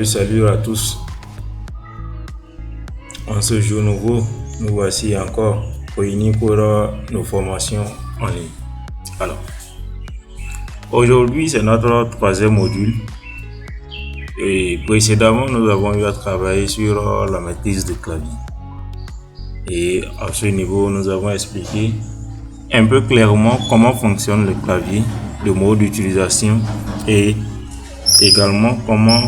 Salut à tous. En ce jour nouveau, nous voici encore réunis pour nos formations en ligne. Alors, aujourd'hui, c'est notre troisième module. Et précédemment, nous avons eu à travailler sur la maîtrise du clavier. Et à ce niveau, nous avons expliqué un peu clairement comment fonctionne le clavier, le mode d'utilisation et également comment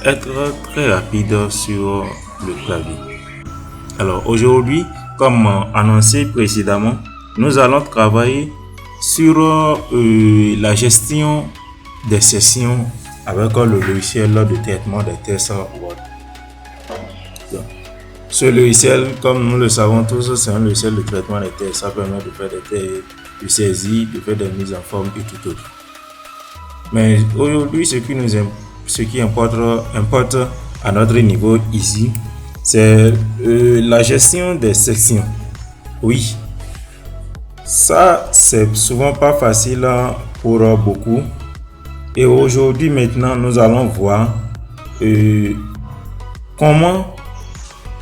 être très rapide sur le clavier. Alors aujourd'hui, comme annoncé précédemment, nous allons travailler sur la gestion des sessions avec le logiciel de traitement des textes Word. Donc, ce logiciel, comme nous le savons tous, c'est un logiciel de traitement des textes. Ça permet de faire des textes, de saisir, de faire des mises en forme et tout autre. Mais aujourd'hui, ce qui importe à notre niveau ici, c'est la gestion des sections. Oui, ça c'est souvent pas facile pour beaucoup. Et aujourd'hui maintenant, nous allons voir comment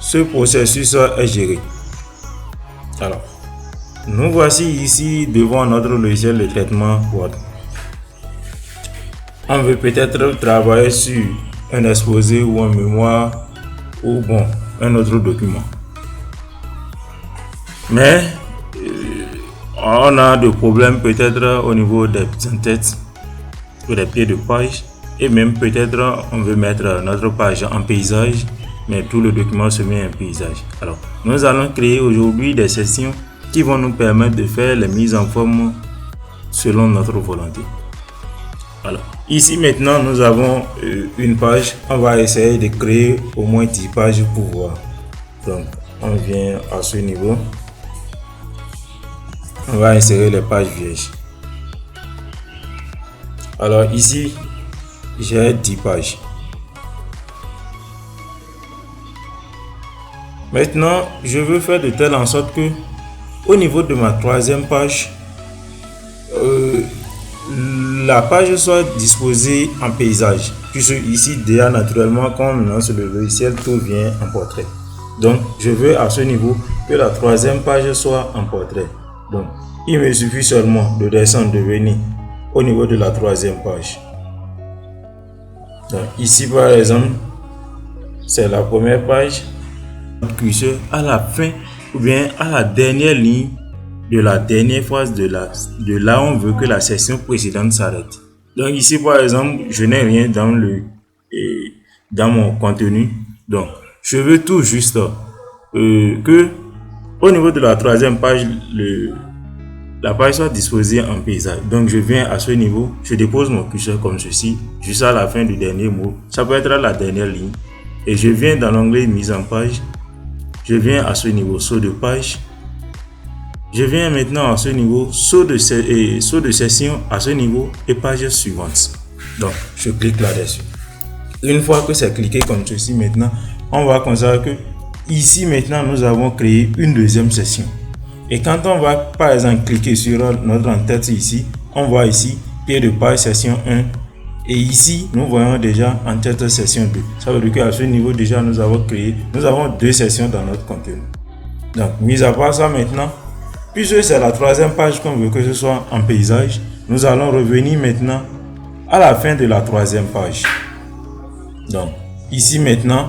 ce processus est géré. Alors, nous voici ici devant notre logiciel de traitement Word. On veut peut-être travailler sur un exposé ou un mémoire ou un autre document. Mais on a des problèmes peut-être au niveau des en-têtes ou des pieds de page, et même peut-être on veut mettre notre page en paysage, mais tout le document se met en paysage. Alors, nous allons créer aujourd'hui des sessions qui vont nous permettre de faire les mises en forme selon notre volonté. Alors, ici maintenant nous avons une page. On va essayer de créer au moins 10 pages pour voir. Donc on vient à ce niveau, on va insérer les pages vierges. Alors ici j'ai 10 pages. Maintenant je veux faire de telle en sorte que au niveau de ma troisième page, la page soit disposée en paysage, puisque ici déjà naturellement quand on lance le logiciel, tout vient en portrait. Donc je veux à ce niveau que la troisième page soit en portrait. Donc il me suffit seulement de descendre, de venir au niveau de la troisième page. Donc ici par exemple, c'est la première page. Curseur à la fin ou bien à la dernière ligne de la dernière phrase de là on veut que la session précédente s'arrête. Donc ici par exemple, je n'ai rien dans mon contenu. Donc je veux tout juste que au niveau de la troisième page, la page soit disposée en paysage. Donc je viens à ce niveau, je dépose mon curseur comme ceci, juste à la fin du dernier mot. Ça peut être la dernière ligne. Et je viens dans l'onglet mise en page. Je viens à ce niveau, saut de page. Je viens maintenant à ce niveau, saut de session à ce niveau et page suivante. Donc, je clique là-dessus. Une fois que c'est cliqué comme ceci, maintenant, on va constater que ici, maintenant, nous avons créé une deuxième session. Et quand on va, par exemple, cliquer sur notre en-tête ici, on voit ici, pied de page, session 1. Et ici, nous voyons déjà en-tête session 2. Ça veut dire qu'à ce niveau, déjà, nous avons deux sessions dans notre contenu. Donc, mis à part ça maintenant, puisque c'est la troisième page qu'on veut que ce soit en paysage, nous allons revenir maintenant à la fin de la troisième page. Donc, ici maintenant,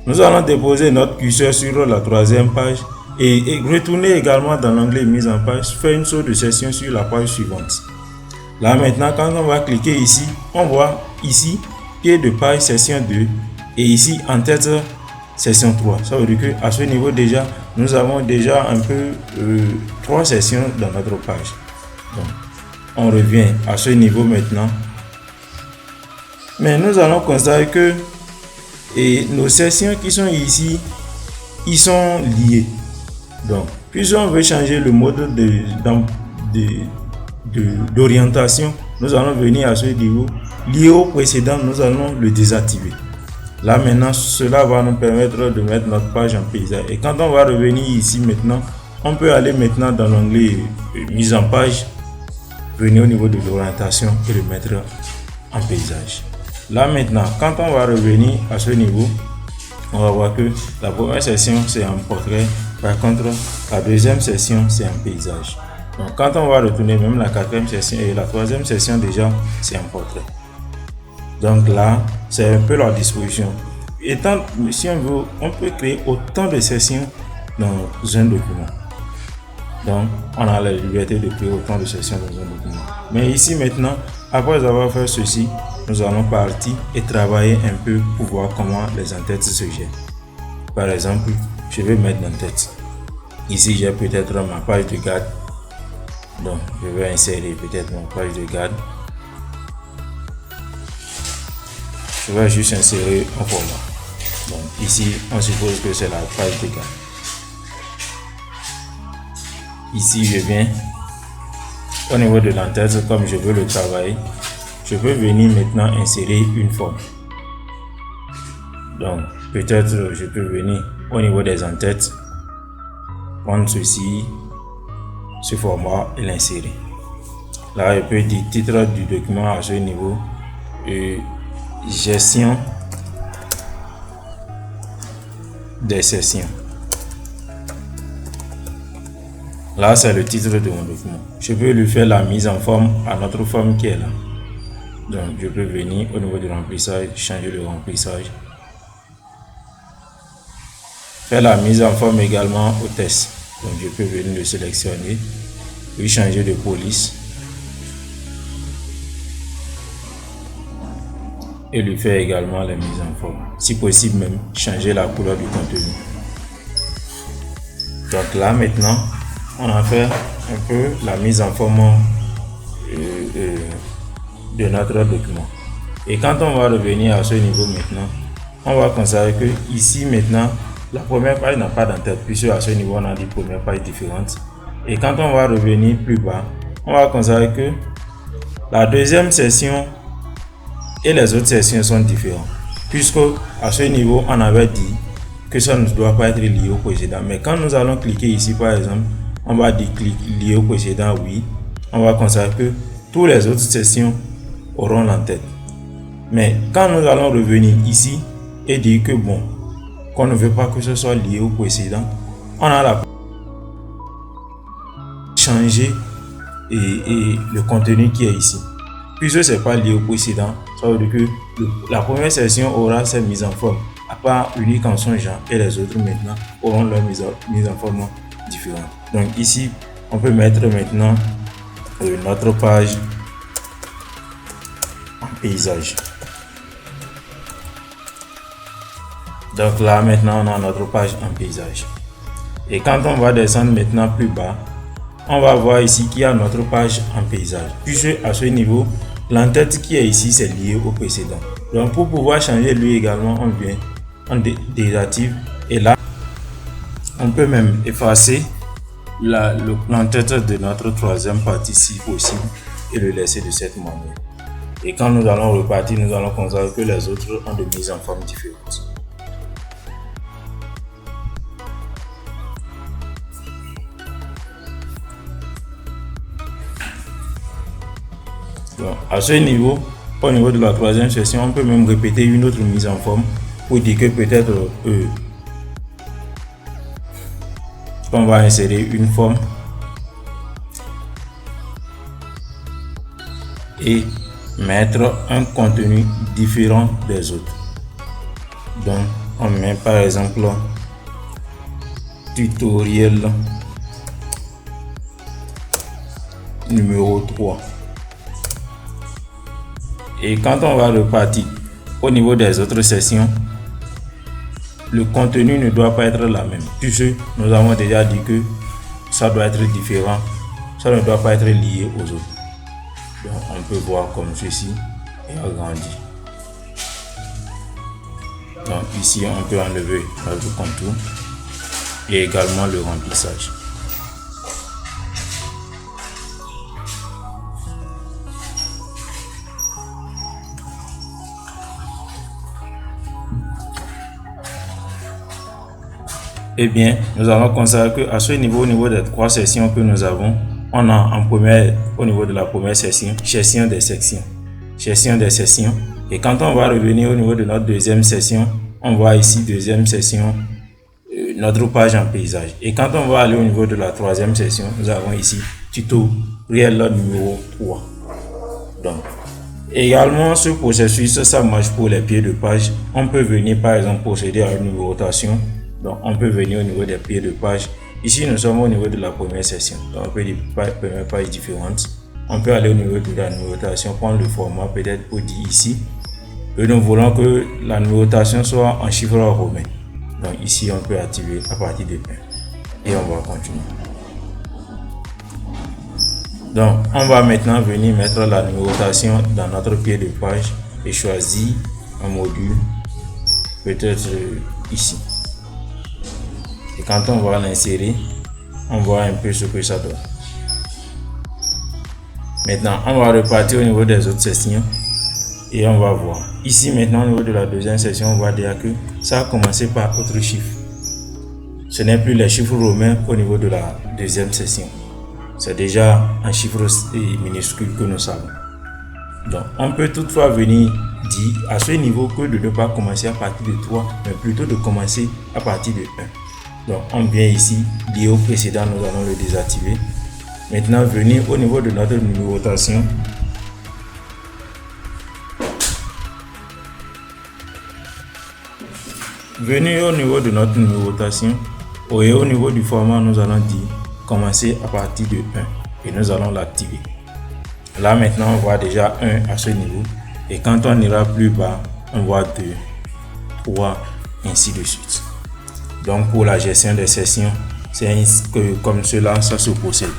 nous allons déposer notre curseur sur la troisième page et retourner également dans l'onglet mise en page, faire une sorte de session sur la page suivante. Là maintenant, quand on va cliquer ici, on voit ici, pied de page session 2 et ici en tête session 3. Ça veut dire qu'à ce niveau déjà, nous avons déjà un peu 3 sessions dans notre page. Donc, on revient à ce niveau maintenant. Mais nous allons constater que nos sessions qui sont ici, ils sont liés. Donc, puisqu'on on veut changer le mode d'orientation, nous allons venir à ce niveau. Lié au précédent, nous allons le désactiver. Là maintenant, cela va nous permettre de mettre notre page en paysage. Et quand on va revenir ici maintenant, on peut aller maintenant dans l'onglet mise en page, venir au niveau de l'orientation et le mettre en paysage. Là maintenant, quand on va revenir à ce niveau, on va voir que la première session c'est en portrait, par contre la deuxième session c'est en paysage. Donc quand on va retourner, même la quatrième session et la troisième session déjà c'est en portrait. Donc là c'est un peu la disposition. Étant, si on veut, on peut créer autant de sessions dans un document. Donc on a la liberté de créer autant de sessions dans un document. Mais ici maintenant, après avoir fait ceci, nous allons partir et travailler un peu pour voir comment les entêtes se gèrent. Par exemple, je vais mettre l'entête. Ici, j'ai peut-être ma page de garde. Donc, je vais insérer peut-être ma page de garde. Je vais juste insérer un format. Donc, ici, on suppose que c'est la page de garde. Ici, je viens au niveau de l'entête, comme je veux le travailler. Je peux venir maintenant insérer une forme. Donc, peut-être je peux venir au niveau des entêtes, prendre ceci, ce format et l'insérer. Là, je peux dire titre du document à ce niveau, gestion des sessions. Là, c'est le titre de mon document. Je peux lui faire la mise en forme à notre forme qui est là. Donc, je peux venir au niveau du remplissage, changer le remplissage. Faire la mise en forme également au test. Donc, je peux venir le sélectionner, puis changer de police et lui faire également la mise en forme. Si possible, même changer la couleur du contenu. Donc là, maintenant, on a fait un peu la mise en forme de notre document. Et quand on va revenir à ce niveau maintenant, on va constater que ici maintenant la première page n'a pas d'entête, puisque à ce niveau on a des premières pages différentes. Et quand on va revenir plus bas, on va constater que la deuxième session et les autres sessions sont différentes, puisque à ce niveau on avait dit que ça ne doit pas être lié au précédent. Mais quand nous allons cliquer ici par exemple, on va dire clic lié au précédent, oui, on va constater que toutes les autres sessions auront l'entête. Mais quand nous allons revenir ici et dire que bon, qu'on ne veut pas que ce soit lié au précédent, on a la changer et le contenu qui est ici. Puisque c'est pas lié au précédent, ça veut dire que la première session aura cette mise en forme, à part unique en son genre, et les autres maintenant auront leur mise en forme différente. Donc ici, on peut mettre maintenant notre page paysage. Donc là maintenant on a notre page en paysage. Et quand on va descendre maintenant plus bas, on va voir ici qu'il y a notre page en paysage. Puisque à ce niveau, l'entête qui est ici c'est lié au précédent. Donc pour pouvoir changer lui également, on vient, on désactive et là on peut même effacer l'entête de notre troisième partie si possible et le laisser de cette manière. Et quand nous allons repartir, nous allons constater que les autres ont des mises en forme différentes. Donc, à ce niveau, au niveau de la troisième session, on peut même répéter une autre mise en forme pour dire que peut-être on va insérer une forme et mettre un contenu différent des autres. Donc on met par exemple tutoriel numéro 3 et quand on va repartir au niveau des autres sessions, le contenu ne doit pas être la même. Puisque nous avons déjà dit que ça doit être différent, ça ne doit pas être lié aux autres. Donc on peut voir comme ceci et agrandir. Donc ici on peut enlever notre contour et également le remplissage. Eh bien, nous allons constater qu'à ce niveau, au niveau des 3 sections que nous avons, on a en première, au niveau de la première section, gestion des sections. Gestion des sections. Et quand on va revenir au niveau de notre deuxième section, on voit ici deuxième section, notre page en paysage. Et quand on va aller au niveau de la troisième section, nous avons ici tutoriel numéro 3. Donc, également, ce processus, ça marche pour les pieds de page. On peut venir par exemple procéder à une numérotation. Donc, on peut venir au niveau des pieds de page. Ici, nous sommes au niveau de la première section. Donc, on peut dire première page différente. On peut aller au niveau de la numérotation, prendre le format peut-être pour dire ici que nous voulons que la numérotation soit en chiffres romains. Donc, ici, on peut activer à partir de 1. Et on va continuer. Donc, on va maintenant venir mettre la numérotation dans notre pied de page et choisir un module, peut-être ici. Et quand on va l'insérer, on voit un peu ce que ça donne. Maintenant, on va repartir au niveau des autres sections et on va voir. Ici, maintenant, au niveau de la deuxième section, on va dire que ça a commencé par autre chiffre. Ce n'est plus les chiffres romains au niveau de la deuxième section. C'est déjà un chiffre minuscule que nous savons. Donc, on peut toutefois venir dire à ce niveau que de ne pas commencer à partir de 3, mais plutôt de commencer à partir de 1. Donc, on vient ici, lié au précédent, nous allons le désactiver. Maintenant, venir au niveau de notre numérotation. Venir au niveau de notre numérotation. Et au niveau du format, nous allons dire commencer à partir de 1. Et nous allons l'activer. Là, maintenant, on voit déjà 1 à ce niveau. Et quand on ira plus bas, on voit 2, 3, ainsi de suite. Donc, pour la gestion des sessions, c'est comme cela, ça se procède.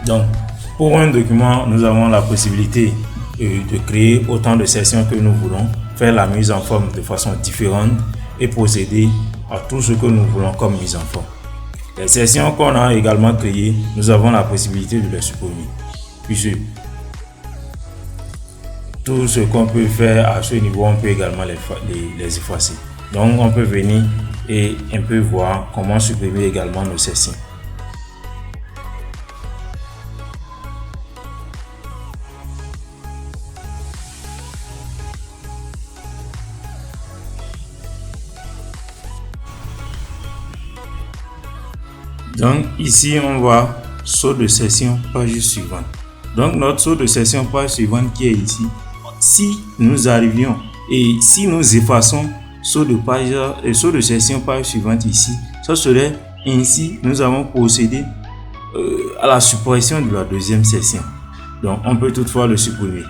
Donc, pour un document, nous avons la possibilité de créer autant de sessions que nous voulons, faire la mise en forme de façon différente et procéder à tout ce que nous voulons comme mise en forme. Les sessions qu'on a également créées, nous avons la possibilité de les supprimer. Puisque tout ce qu'on peut faire à ce niveau, on peut également les effacer. Donc, on peut venir et un peu voir comment supprimer également nos sessions. Donc ici on voit saut de session page suivante. Donc notre saut de session page suivante qui est ici, si nous arrivions et si nous effaçons saut de page et saut de session page suivante ici, ça serait ainsi nous avons procédé à la suppression de la deuxième session. Donc on peut toutefois le supprimer.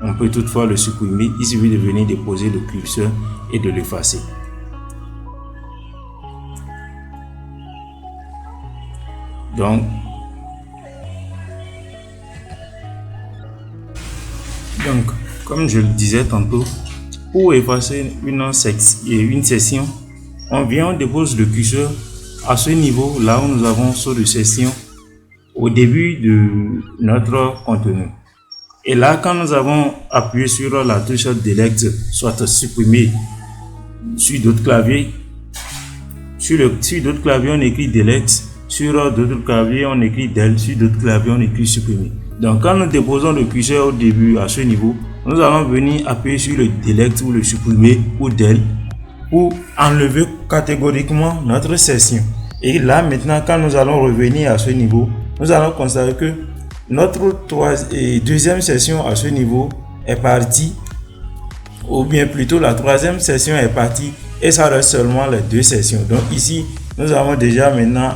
Il suffit de venir déposer le curseur et de l'effacer. Donc, comme je le disais tantôt, pour effacer une session, on dépose le curseur à ce niveau, là où nous avons saut de session au début de notre contenu. Et là, quand nous avons appuyé sur la touche Delete, soit supprimer sur d'autres claviers, sur d'autres claviers, on écrit Delete. Sur d'autres claviers, on écrit del. Sur d'autres claviers, on écrit supprimer. Donc, quand nous déposons le curseur au début à ce niveau, nous allons venir appuyer sur le delete ou le supprimer ou del pour enlever catégoriquement notre session. Et là, maintenant, quand nous allons revenir à ce niveau, nous allons constater que notre deuxième session à ce niveau est partie, ou bien plutôt la troisième session est partie, et ça reste seulement les 2 sessions. Donc ici, nous avons déjà maintenant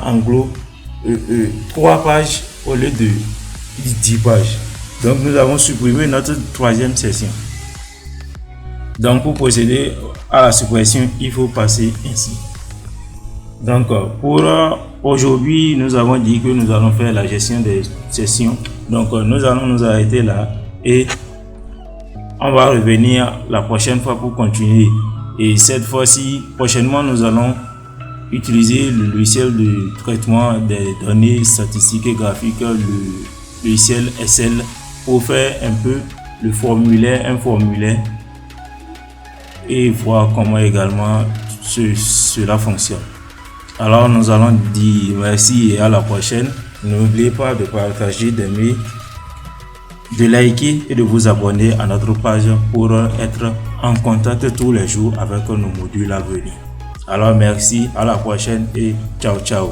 3 pages au lieu de 10 pages. Donc nous avons supprimé notre troisième session. Donc pour procéder à la suppression, il faut passer ainsi. Donc pour aujourd'hui, nous avons dit que nous allons faire la gestion des sessions. Donc nous allons nous arrêter là et on va revenir la prochaine fois pour continuer. Et cette fois-ci, prochainement, nous allons utiliser le logiciel de traitement des données statistiques et graphiques, le logiciel Excel, pour faire un peu un formulaire et voir comment également cela fonctionne. Alors nous allons dire merci et à la prochaine. N'oubliez pas de partager, d'aimer, de liker et de vous abonner à notre page pour être en contact tous les jours avec nos modules à venir. Alors merci, à la prochaine et ciao ciao.